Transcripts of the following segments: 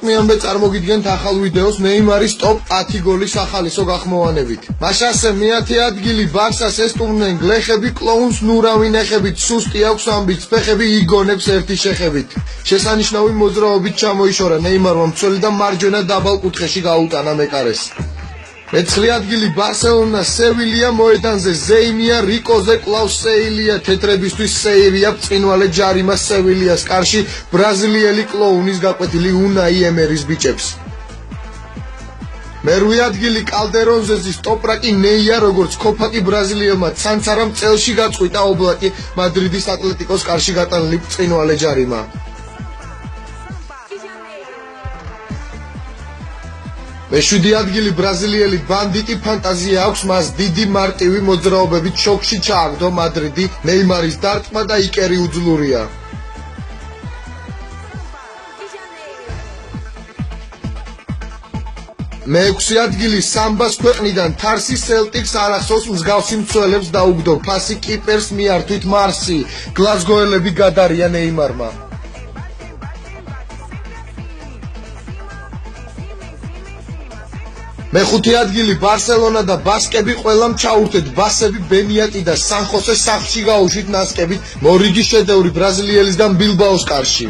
საქმიანბე წარმოგიდგენთ ახალ ვიდეოს ნეიმარის ტოპ 10 გოლის ახალისო გახმოვანებით. მაშასე მეათე ადგილი ბარსას ესტუმრნენ გლეხები კლოუნს ნურავი ნეხებით სუსტი აქვს ამბიც ფეხები იგონებს ერთი შეხებით. შესანიშნავი მოძრაობით ჩამოიშორა ნეიმარმა მცველი და მარჯვენა დაბალ კუთხეში გაუტანა მეკარეს. მეცხრე ადგილი ბარსელონა სევილია მოედანზე ზეიმია რიკოზე კლავს სეილია თეთრებისთვის სეირია წინვალე ჯარიმა სევილიას კარში ბრაზილიელი კლოუნის გაკვეთილი უნაი ემერის ბიჭებს. მერვე ადგილი კალდერონზე ზის ტოპრაკი ნეია როგორც ქოფაკი ბრაზილიელმა ცანცარამ წელში გაწყვიტა ობლაკი მადრიდის ატლეტიკოს კარში გატანილი წინვალე ჯარიმა. მეშვიდე ადგილი ბრაზილიელი ბანდიტი ფანტაზია აქვს მას დიდი მარტივი მოძრაობებით შოქში ჩააგდო მადრიდი ნეიმარის დარტყმა და იკერი უძლურია. მეექვსე ადგილი სამბას ქვეყნიდან თარსი სელტიკს არასოს მსგავსი მცველებს დაუგდო ფასი კიპერს მიართვით მარსი გლაზგოელები გადარია ნეიმარმა. მეხუთე ადგილი ბარსელონა და ბასკები ყველამ ჩაურთეთ ბასები ბენიატი და სან-ხოსე სახლში გაუშვით ნასკებით მორიგი შედევრი ბრაზილიელისგან ბილბაოს კარში.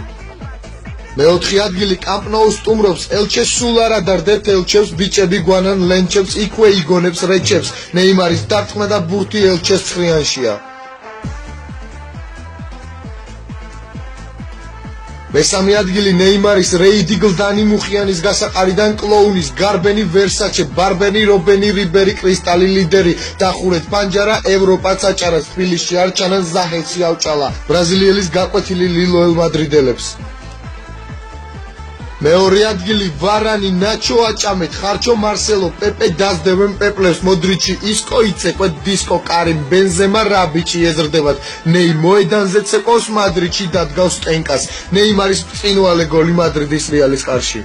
მეოთხე ადგილი კამპ-ნოუ სტუმრობს ელჩეს სულ არ ადარდებთ ელჩებს ბიჭები გვანან ლენჩებს იქვე იგონებს რეჩებს ნეიმარის დარტყმა და ბურთი ელჩეს ცხრიანშია. მესამე ადგილი ნეიმარის რეიდგლ დანი მუხიანის გასაყარიდან კლოუნის გარბენი ვერსაჩე ბარბენი რობენი რიბერი კრისტალი ლიდერი დახურეთ პანჯარა ევროპაც აჭარას თბილისში არ ჩანან ზაჰეცი ავჭალა ბრაზილიელის გაკვეთილი ლილოელ მადრიდელებს. მეორე ადგილი ვარანი ნაჩო აჭამეთ ხარჩო მარსელო პეპე დაზდევენ პეპლებს მოდრიჩი ისკო იცეკვეთ დისკო კარიმ ბენზემა რაბიჭი ეზრდებათ ნეი მოედანზე ცეკოს მადრიდში დადგავს ტენკას ნეიმარის წინვალე გოლი მადრიდის რეალის კარში.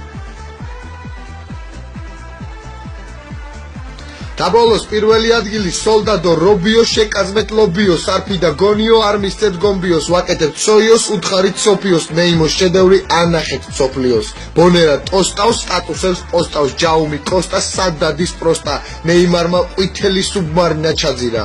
დაბოლოს პირველი ადგილი სოლდადო რობიო შეკაზმეთ ლობიო სარფი და გონიო არ მისცეთ გომბიოს ვაკეთებთ სოიოს უთხარით სოფიოს ნეიმოს შედევრი ანახეთ სოფლიოს ბონერა ტოსტავს სტატუსებს პოსტავს ჯაუმი კოსტა სად დადის პროსტა ნეიმარმა ყვითელი სუბმარინა ჩაძირა.